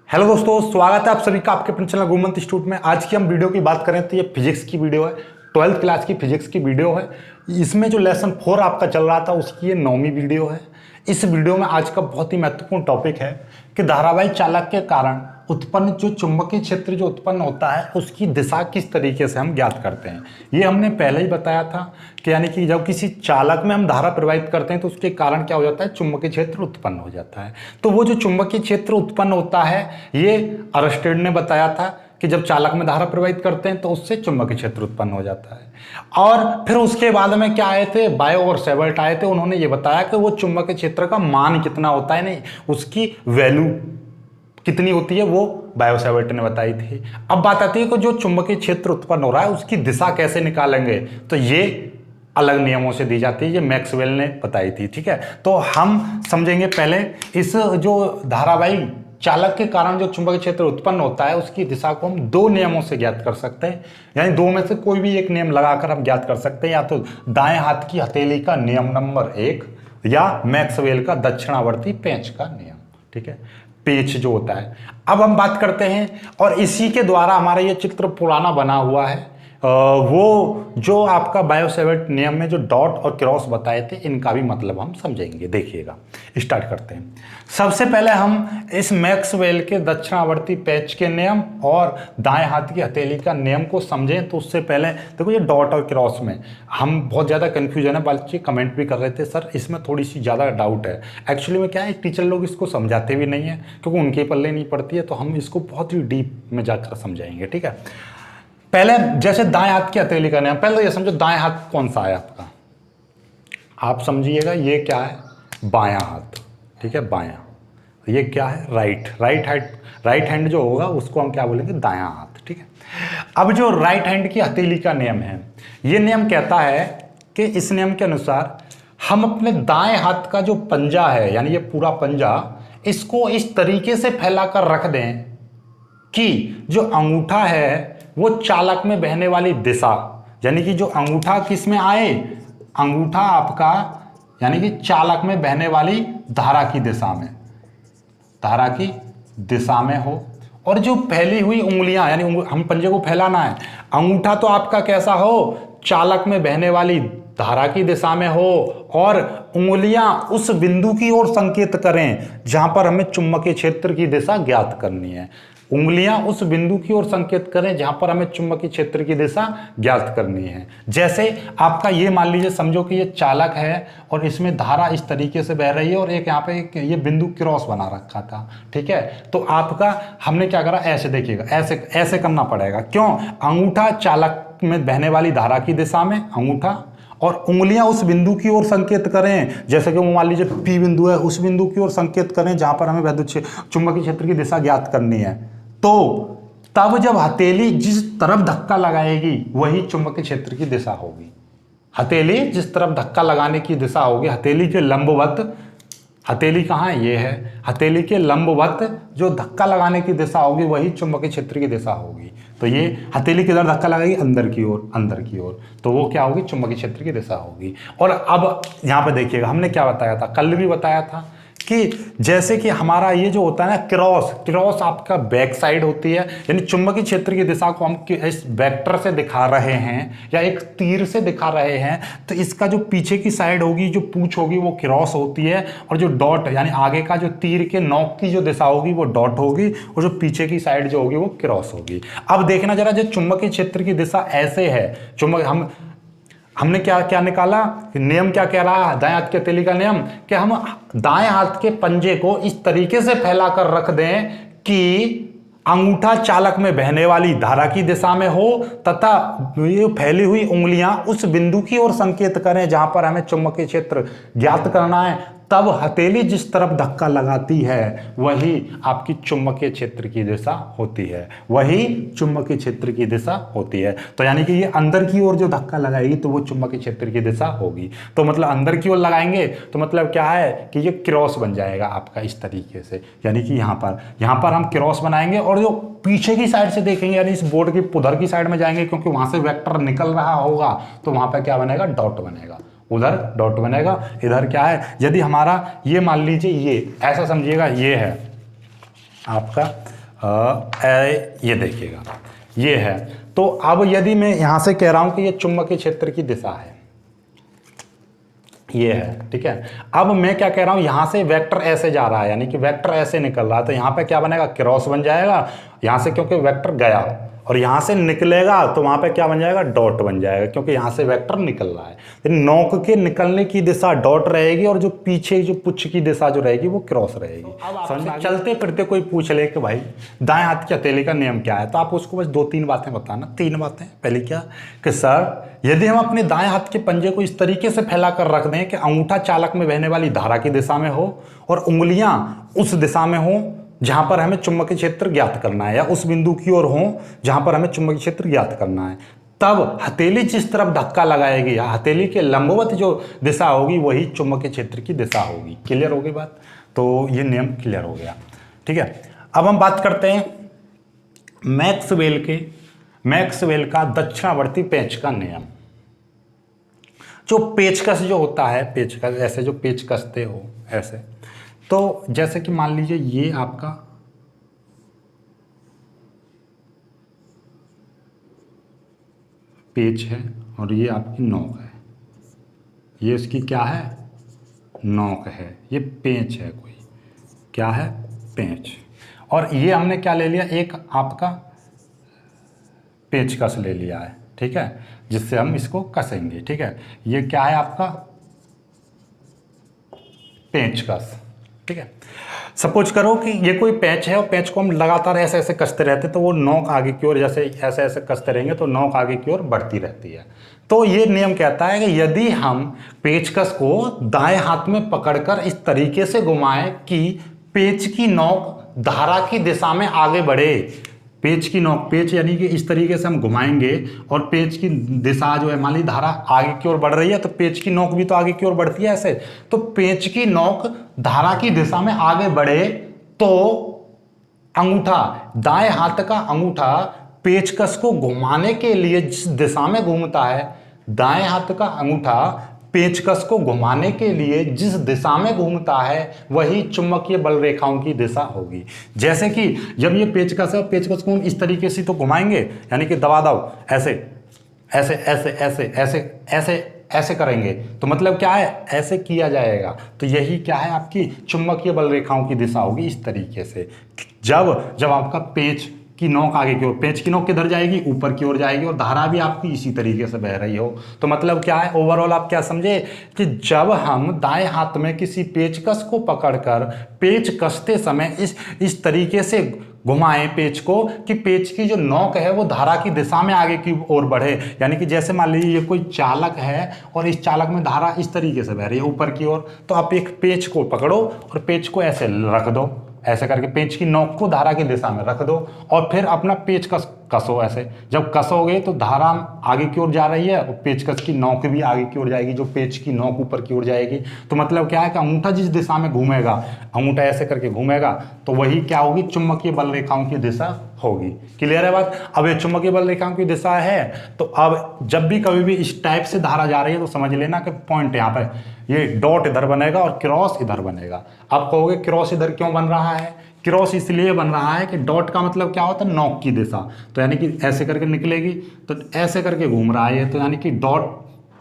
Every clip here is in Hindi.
हेलो दोस्तों, स्वागत है आप सभी का आपके अपने चैनल गुरुमंत इंस्टीट्यूट में। आज की हम वीडियो की बात करें तो ये फिजिक्स की वीडियो है, 12th क्लास की फिजिक्स की वीडियो है। इसमें जो लेसन 4 आपका चल रहा था उसकी ये 9वीं वीडियो है। इस वीडियो में आज का बहुत ही महत्वपूर्ण टॉपिक है कि धारावाही चालक के कारण उत्पन्न जो चुंबकीय क्षेत्र जो उत्पन्न होता है उसकी दिशा किस तरीके से हम ज्ञात करते हैं। ये हमने पहले ही बताया था कि यानी कि जब किसी चालक में हम धारा प्रवाहित करते हैं तो उसके कारण क्या हो जाता है, चुंबकीय क्षेत्र उत्पन्न हो जाता है। तो वो जो चुंबकीय क्षेत्र उत्पन्न होता है ये अरस्टेड ने बताया था कि जब चालक में धारा प्रवाहित करते हैं तो उससे चुंबकीय क्षेत्र उत्पन्न हो जाता है। और फिर उसके बाद में क्या आए थे, बायो और सेवर्ट आए थे, उन्होंने ये बताया कि वो चुंबकीय क्षेत्र का मान कितना होता है, नहीं उसकी वैल्यू कितनी होती है, वो बायो सेवर्ट ने बताई थी। अब बात आती है कि जो चुंबकीय क्षेत्र उत्पन्न हो रहा है उसकी दिशा कैसे निकालेंगे, तो ये अलग नियमों से दी जाती है, ये मैक्सवेल ने बताई थी। ठीक है, तो हम समझेंगे पहले इस जो धारावाही चालक के कारण जो चुंबकीय क्षेत्र उत्पन्न होता है उसकी दिशा को हम दो नियमों से ज्ञात कर सकते हैं, यानी दो में से कोई भी एक नियम लगाकर हम ज्ञात कर सकते हैं, या तो दाएं हाथ की हथेली का नियम नंबर 1 या मैक्सवेल का दक्षिणावर्ती पेंच का नियम। ठीक है, पेच जो होता है। अब हम बात करते हैं और इसी के द्वारा हमारा ये चित्र पुराना बना हुआ है, वो जो आपका बायो सेवर्ट नियम में जो डॉट और क्रॉस बताए थे इनका भी मतलब हम समझेंगे। देखिएगा, स्टार्ट करते हैं। सबसे पहले हम इस मैक्सवेल के दक्षिणावर्ती पेच के नियम और दाएं हाथ की हथेली का नियम को समझें। तो उससे पहले देखो, ये डॉट और क्रॉस में हम बहुत ज़्यादा कन्फ्यूजन है, बल्कि कमेंट भी कर रहे थे सर इसमें थोड़ी सी ज़्यादा डाउट है। एक्चुअली में क्या है, टीचर लोग इसको समझाते भी नहीं है क्योंकि उनके पल्ले नहीं पड़ती है, तो हम इसको बहुत ही डीप में जाकर समझाएंगे। ठीक है, पहले जैसे दाएं हाथ की हथेली का नियम, पहले तो ये समझो दाएं हाथ कौन सा है आपका, आप समझिएगा ये क्या है, बायां हाथ। ठीक है, बायां। ये क्या है, राइट हैंड जो होगा उसको हम क्या बोलेंगे, दायां हाथ। ठीक है, अब जो राइट हैंड की हथेली का नियम है, ये नियम कहता है कि इस नियम के अनुसार हम अपने दाएं हाथ का जो पंजा है, यानी ये पूरा पंजा, इसको इस तरीके से फैलाकर रख दें कि जो अंगूठा है वो चालक में बहने वाली दिशा, यानी कि जो अंगूठा किस में आए, अंगूठा आपका यानी कि चालक में बहने वाली धारा की दिशा में, धारा की दिशा में हो। और जो फैली हुई उंगलियां, यानी हम पंजे को फैलाना है, अंगूठा तो आपका कैसा हो, चालक में बहने वाली धारा की दिशा में हो, और उंगलियां उस बिंदु की ओर संकेत करें जहां पर हमें चुंबकीय क्षेत्र की दिशा ज्ञात करनी है। उंगलियां उस बिंदु की ओर संकेत करें जहां पर हमें चुंबकीय क्षेत्र की दिशा ज्ञात करनी है। जैसे आपका ये मान लीजिए, समझो कि ये चालक है और इसमें धारा इस तरीके से बह रही है और एक यहाँ पे एक ये बिंदु क्रॉस बना रखा था। ठीक है, तो आपका हमने क्या करा, ऐसे देखिएगा, ऐसे ऐसे करना पड़ेगा। क्यों, अंगूठा चालक में बहने वाली धारा की दिशा में, अंगूठा, और उंगलियां उस बिंदु की ओर संकेत करें, जैसे कि वो मान लीजिए पी बिंदु है, उस बिंदु की ओर संकेत करें जहां पर हमें वैद्युत चुंबकीय क्षेत्र की दिशा ज्ञात करनी है। तो तब जब हथेली जिस तरफ धक्का लगाएगी वही चुंबकीय क्षेत्र की दिशा होगी। हथेली जिस तरफ धक्का लगाने की दिशा होगी, हथेली के लंबवत, हथेली कहाँ है, ये है, हथेली के लंबवत जो धक्का लगाने की दिशा होगी वही चुंबकीय क्षेत्र की दिशा होगी। तो ये हथेली किधर धक्का लगाएगी, अंदर की ओर, अंदर की ओर, तो वो क्या होगी, चुंबकीय क्षेत्र की दिशा होगी। और अब यहाँ पे देखिएगा, हमने क्या बताया था, कल भी बताया था कि जैसे कि हमारा ये जो होता है ना क्रॉस आपका बैक साइड होती है, यानी चुंबकीय क्षेत्र की दिशा को हम इस वेक्टर से दिखा रहे हैं या एक तीर से दिखा रहे हैं, तो इसका जो पीछे की साइड होगी, जो पूंछ होगी, वो क्रॉस होती है, और जो डॉट यानी आगे का जो तीर के नोक की जो दिशा होगी वो डॉट होगी, और जो पीछे की साइड जो होगी वो क्रॉस होगी। अब देखना जरा, जो चुंबकीय क्षेत्र की दिशा ऐसे है, हमने क्या क्या निकाला, नियम क्या कह रहा है, दाएं हाथ की हथेली का नियम, कि हम दाएं हाथ के पंजे को इस तरीके से फैलाकर रख दें कि अंगूठा चालक में बहने वाली धारा की दिशा में हो तथा ये फैली हुई उंगलियां उस बिंदु की ओर संकेत करें जहां पर हमें चुंबकीय क्षेत्र ज्ञात करना है। तब हथेली जिस तरफ धक्का लगाती है वही आपकी चुंबकीय क्षेत्र की दिशा होती है, वही चुंबकीय क्षेत्र की दिशा होती है। तो यानी कि ये अंदर की ओर जो धक्का लगाएगी तो वो चुंबकीय क्षेत्र की दिशा होगी। तो मतलब अंदर की ओर लगाएंगे तो मतलब क्या है कि ये क्रॉस बन जाएगा आपका इस तरीके से, यानी कि यहाँ पर हम क्रॉस बनाएंगे, और जो पीछे की साइड से देखेंगे यानी इस बोर्ड की उधर की साइड में जाएंगे, क्योंकि वहां से वेक्टर निकल रहा होगा, तो वहां पर क्या बनेगा, डॉट बनेगा, उधर डॉट बनेगा, इधर क्या है, यदि हमारा ये मान लीजिए ये ऐसा समझिएगा, ये है आपका ये देखिएगा ये है। तो अब यदि मैं यहाँ से कह रहा हूँ कि ये चुंबकीय क्षेत्र की दिशा है, ये है, ठीक है। अब मैं क्या कह रहा हूँ, यहाँ से वेक्टर ऐसे जा रहा है, यानी कि वेक्टर ऐसे निकल रहा है, तो यहाँ पे क्या बनेगा, क्रॉस बन जाएगा यहाँ से, क्योंकि वेक्टर गया, और यहाँ से निकलेगा तो वहाँ पे क्या बन जाएगा, डॉट बन जाएगा, क्योंकि यहाँ से वेक्टर निकल रहा है। तो नोक के निकलने की दिशा डॉट रहेगी और जो पीछे जो पुच्छ की दिशा जो रहेगी वो क्रॉस रहेगी। अब चलते फिरते कोई पूछ ले कि भाई दाएं हाथ की हथेली का नियम क्या है, तो आप उसको बस 2-3 बातें बताना। 3 बातें। पहली क्या कि सर यदि हम अपने दाएं हाथ के पंजे को इस तरीके से फैला कर रख दें कि अंगूठा चालक में बहने वाली धारा की दिशा में हो और उंगलियां उस दिशा में हो जहां पर हमें चुंबकीय क्षेत्र ज्ञात करना है, या उस बिंदु की ओर हो जहां पर हमें चुंबकीय क्षेत्र ज्ञात करना है, तब हथेली जिस तरफ धक्का लगाएगी या हथेली के लंबवत जो दिशा होगी वही चुंबकीय क्षेत्र की दिशा होगी। क्लियर होगी बात? तो ये नियम क्लियर हो गया, ठीक है। अब हम बात करते हैं मैक्सवेल का दक्षिणावर्ती पेंच का नियम। जो पेचकस जो होता है, पेचकस ऐसे जो पेच कसते हो ऐसे, तो जैसे कि मान लीजिए ये आपका पेच है और ये आपकी नोक है, ये उसकी क्या है, नोक है, ये पेंच है, कोई क्या है, पेंच। और ये हमने क्या ले लिया, एक आपका पेचकस ले लिया है, ठीक है, जिससे हम इसको कसेंगे, ठीक है। ये क्या है आपका पेंचकस, ठीक है। सपोज करो कि ये कोई पैच है और पैच को हम लगातार ऐसे ऐसे कसते रहते तो वो नोक आगे की ओर, जैसे ऐसे ऐसे कसते रहेंगे तो नोक आगे की ओर बढ़ती रहती है। तो ये नियम कहता है कि यदि हम पेचकस को दाएं हाथ में पकड़कर इस तरीके से घुमाएं कि पेच की नोक धारा की दिशा में आगे बढ़े, पेच की नोक, पेच यानी कि इस तरीके से हम घुमाएंगे और पेच की दिशा जो है, मान ली धारा आगे की ओर बढ़ रही है तो पेच की नोक भी तो आगे की ओर बढ़ती है ऐसे, तो पेच की नोक धारा की दिशा में आगे बढ़े तो अंगूठा, दाएं हाथ का अंगूठा पेचकस को घुमाने के लिए जिस दिशा में घूमता है, दाएं हाथ का अंगूठा पेचकस को घुमाने के लिए जिस दिशा में घूमता है वही चुंबकीय बल रेखाओं की दिशा होगी। जैसे कि जब ये पेचकस है, पेचकस को हम इस तरीके से तो घुमाएंगे, यानी कि दबा दो ऐसे ऐसे ऐसे ऐसे ऐसे ऐसे ऐसे करेंगे, तो मतलब क्या है, ऐसे किया जाएगा, तो यही क्या है, आपकी चुंबकीय बल रेखाओं की दिशा होगी इस तरीके से। जब आपका पेच की नोक आगे की ओर, पेंच की नोक किधर जाएगी, ऊपर की ओर जाएगी, और धारा भी आपकी इसी तरीके से बह रही हो, तो मतलब क्या है, ओवरऑल आप क्या समझे कि जब हम दाएं हाथ में किसी पेचकस को पकड़कर पेच कसते समय इस तरीके से घुमाएं पेच को कि पेच की जो नोक है वो धारा की दिशा में आगे की ओर बढ़े, यानी कि जैसे मान लीजिए ये कोई चालक है और इस चालक में धारा इस तरीके से बह रही है ऊपर की ओर, तो आप एक पेच को पकड़ो और पेच को ऐसे रख दो, ऐसे करके पेंच की नोक को धारा की दिशा में रख दो और फिर अपना पेच कसो ऐसे। जब कसोगे तो धारा आगे की ओर जा रही है और पेचकस की नोक भी आगे की ओर जाएगी, जो पेच की नोक ऊपर की ओर जाएगी, तो मतलब क्या है कि अंगूठा जिस दिशा में घूमेगा, अंगूठा ऐसे करके घूमेगा तो वही क्या होगी, चुंबकीय बल रेखाओं की दिशा होगी। क्लियर है बात? अब ये चुंबकीय बल रेखाओं की दिशा है, तो अब जब भी कभी भी इस टाइप से धारा जा रही है तो समझ लेना कि पॉइंट यहाँ पर, ये डॉट इधर बनेगा और क्रॉस इधर बनेगा। आप कहोगे क्रॉस इधर क्यों बन रहा है? क्रॉस इसलिए बन रहा है कि डॉट का मतलब क्या होता है, नोक की दिशा, तो यानी कि ऐसे करके निकलेगी तो ऐसे करके घूम रहा है ये, तो यानी कि डॉट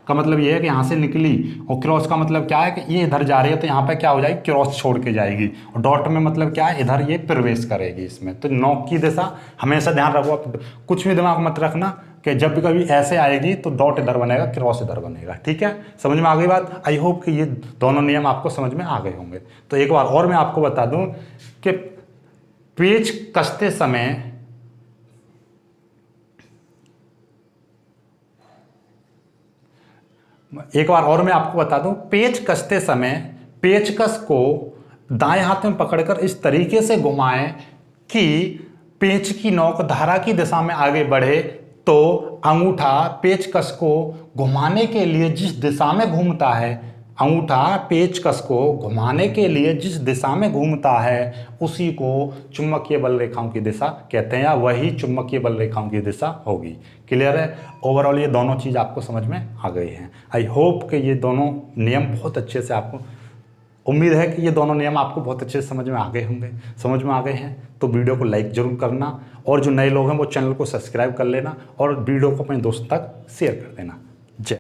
का मतलब ये है कि यहाँ से निकली, और क्रॉस का मतलब क्या है कि ये इधर जा रही है तो यहाँ पे क्या हो जाएगी, क्रॉस छोड़ के जाएगी, और डॉट में मतलब क्या है, इधर ये प्रवेश करेगी इसमें। तो नोक की दिशा हमेशा ध्यान रखो, आप कुछ भी दिमाग मत रखना कि जब भी कभी ऐसे आएगी तो डॉट इधर बनेगा, क्रॉस इधर बनेगा। ठीक है, समझ में आ गई बात? आई होप कि ये दोनों नियम आपको समझ में आ गए होंगे। तो एक बार और मैं आपको बता दूं कि पेच कसते समय पेच कसते समय पेचकस को दाएं हाथ में पकड़कर इस तरीके से घुमाएं कि पेच की नोक धारा की दिशा में आगे बढ़े, तो अंगूठा पेचकस को घुमाने के लिए जिस दिशा में घूमता है, अंगूठा पेचकस को घुमाने के लिए जिस दिशा में घूमता है उसी को चुंबकीय बल रेखाओं की दिशा कहते हैं, या वही चुंबकीय बल रेखाओं की दिशा होगी। क्लियर है? ओवरऑल ये दोनों चीज़ आपको समझ में आ गई हैं। आई होप कि ये दोनों नियम बहुत अच्छे से आपको उम्मीद है कि ये दोनों नियम आपको बहुत अच्छे से समझ में आ गए होंगे। समझ में आ गए हैं तो वीडियो को लाइक ज़रूर करना, और जो नए लोग हैं वो चैनल को सब्सक्राइब कर लेना और वीडियो को अपने दोस्तों तक शेयर कर देना।